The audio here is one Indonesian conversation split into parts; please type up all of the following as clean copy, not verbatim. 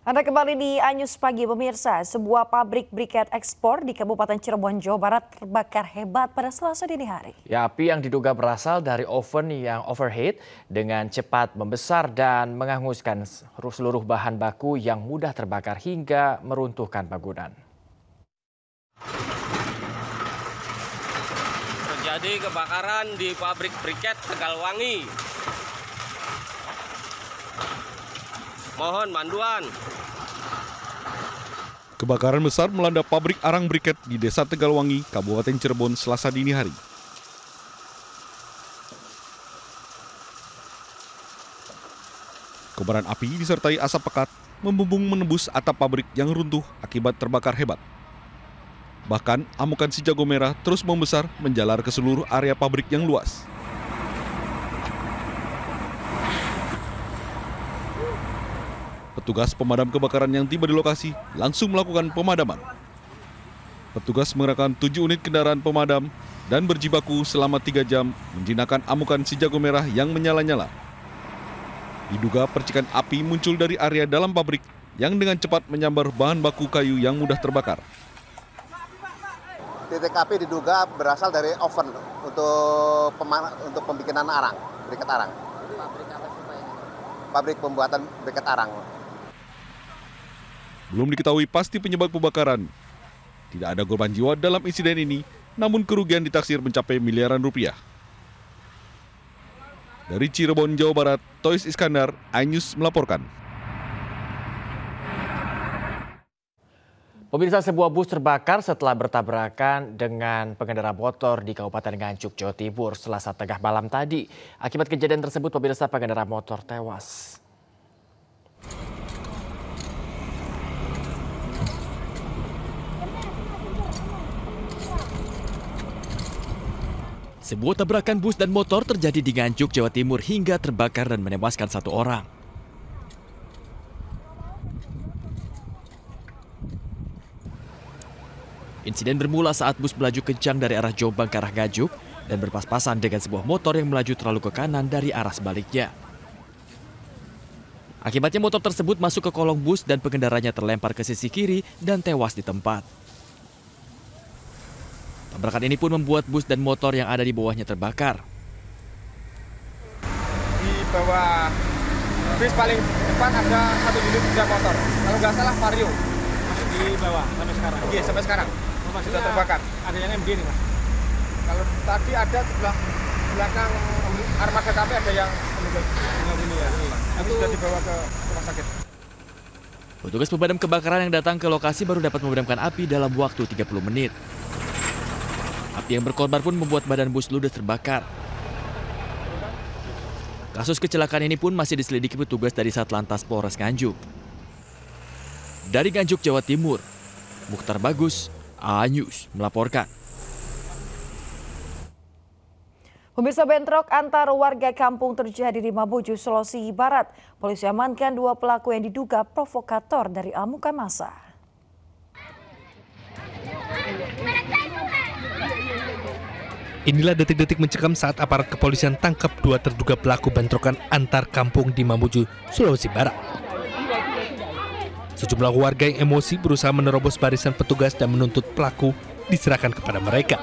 Anda kembali di Anyus Pagi pemirsa, sebuah pabrik briket ekspor di Kabupaten Cirebon, Jawa Barat terbakar hebat pada Selasa dini hari. Ya, api yang diduga berasal dari oven yang overheat dengan cepat membesar dan menghanguskan seluruh bahan baku yang mudah terbakar hingga meruntuhkan bangunan. Terjadi kebakaran di pabrik briket Tegalwangi. Mohon bantuan. Kebakaran besar melanda pabrik arang briket di Desa Tegalwangi, Kabupaten Cirebon, Selasa dini hari. Kobaran api disertai asap pekat membumbung menembus atap pabrik yang runtuh akibat terbakar hebat. Bahkan amukan si jago merah terus membesar menjalar ke seluruh area pabrik yang luas. Petugas pemadam kebakaran yang tiba di lokasi langsung melakukan pemadaman. Petugas mengerahkan 7 unit kendaraan pemadam dan berjibaku selama 3 jam menjinakkan amukan si jago merah yang menyala-nyala. Diduga percikan api muncul dari area dalam pabrik yang dengan cepat menyambar bahan baku kayu yang mudah terbakar. Titik api diduga berasal dari oven untuk pembikinan arang, briket arang. Pabrik apa sih Pak ini? Pabrik pembuatan briket arang. Belum diketahui pasti penyebab kebakaran. Tidak ada korban jiwa dalam insiden ini, namun kerugian ditaksir mencapai miliaran rupiah. Dari Cirebon, Jawa Barat, Toys Iskandar, Anyus melaporkan. Pemirsa, sebuah bus terbakar setelah bertabrakan dengan pengendara motor di Kabupaten Nganjuk, Jawa Timur, Selasa tengah malam tadi. Akibat kejadian tersebut, pemirsa, pengendara motor tewas. Sebuah tabrakan bus dan motor terjadi di Nganjuk, Jawa Timur hingga terbakar dan menewaskan 1 orang. Insiden bermula saat bus melaju kencang dari arah Jombang ke arah Nganjuk dan berpas-pasan dengan sebuah motor yang melaju terlalu ke kanan dari arah sebaliknya. Akibatnya motor tersebut masuk ke kolong bus dan pengendaranya terlempar ke sisi kiri dan tewas di tempat. Tabrakan ini pun membuat bus dan motor yang ada di bawahnya terbakar. Di bawah bis paling depan ada 1 unit sepeda motor. Kalau nggak salah Vario. Masih di bawah sampai sekarang? Iya, sampai sekarang. Sudah terbakar. Ada yang MD nih, Mas? Kalau tadi ada sebelah belakang armada kami ada yang meninggal dunia. Itu sudah dibawa ke rumah sakit. Petugas pemadam kebakaran yang datang ke lokasi baru dapat memadamkan api dalam waktu 30 menit. Api yang berkorban pun membuat badan bus ludes terbakar. Kasus kecelakaan ini pun masih diselidiki petugas dari Satlantas Polres Nganjuk. Dari Nganjuk, Jawa Timur, Mukhtar Bagus, Anyus melaporkan. Pemirsa, bentrok antar warga kampung terjadi di Mamuju, Sulawesi Barat. Polisi amankan 2 pelaku yang diduga provokator dari amukan massa. Inilah detik-detik mencekam saat aparat kepolisian tangkap 2 terduga pelaku bentrokan antar kampung di Mamuju, Sulawesi Barat. Sejumlah warga yang emosi berusaha menerobos barisan petugas dan menuntut pelaku diserahkan kepada mereka.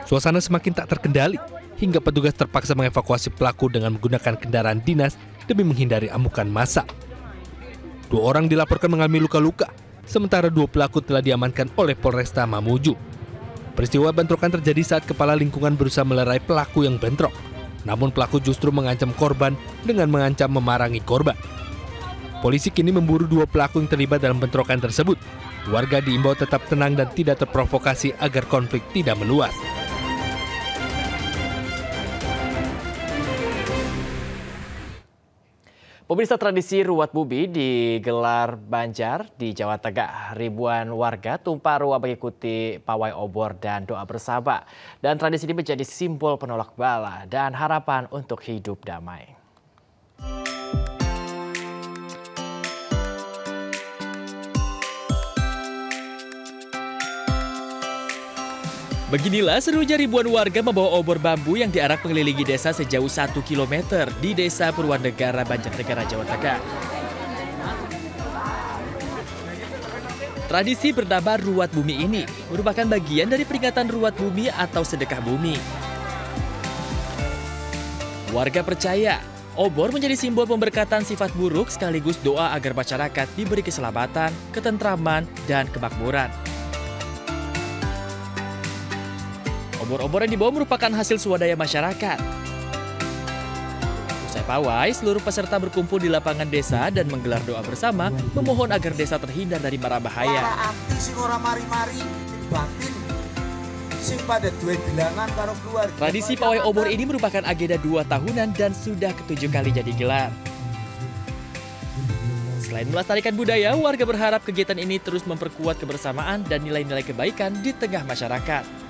Suasana semakin tak terkendali hingga petugas terpaksa mengevakuasi pelaku dengan menggunakan kendaraan dinas demi menghindari amukan massa. 2 orang dilaporkan mengalami luka-luka, sementara 2 pelaku telah diamankan oleh Polresta Mamuju. Peristiwa bentrokan terjadi saat kepala lingkungan berusaha melerai pelaku yang bentrok. Namun pelaku justru mengancam korban dengan mengancam memarangi korban. Polisi kini memburu 2 pelaku yang terlibat dalam bentrokan tersebut. Warga diimbau tetap tenang dan tidak terprovokasi agar konflik tidak meluas. Pemirsa, tradisi Ruat Bubi digelar Banjar di Jawa Tengah. Ribuan warga tumpah ruah mengikuti pawai obor dan doa bersama. Dan tradisi ini menjadi simbol penolak bala dan harapan untuk hidup damai. Beginilah serunya ribuan warga membawa obor bambu yang diarak mengelilingi desa sejauh 1 km di Desa Purwanegara, Banjarnegara, Jawa Tengah. Tradisi bernama Ruat Bumi ini merupakan bagian dari peringatan Ruat Bumi atau sedekah bumi. Warga percaya, obor menjadi simbol pemberkatan sifat buruk sekaligus doa agar masyarakat diberi keselamatan, ketentraman, dan kemakmuran. Obor-obor yang dibawa merupakan hasil swadaya masyarakat. Usai pawai, seluruh peserta berkumpul di lapangan desa dan menggelar doa bersama, memohon agar desa terhindar dari mara bahaya. Tradisi pawai obor ini merupakan agenda 2 tahunan dan sudah ke-7 kali jadi gelar. Selain melestarikan budaya, warga berharap kegiatan ini terus memperkuat kebersamaan dan nilai-nilai kebaikan di tengah masyarakat.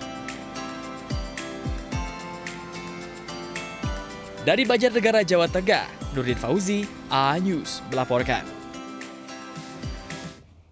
Dari Banjarnegara, Jawa Tengah, Nurdin Fauzi, A News melaporkan.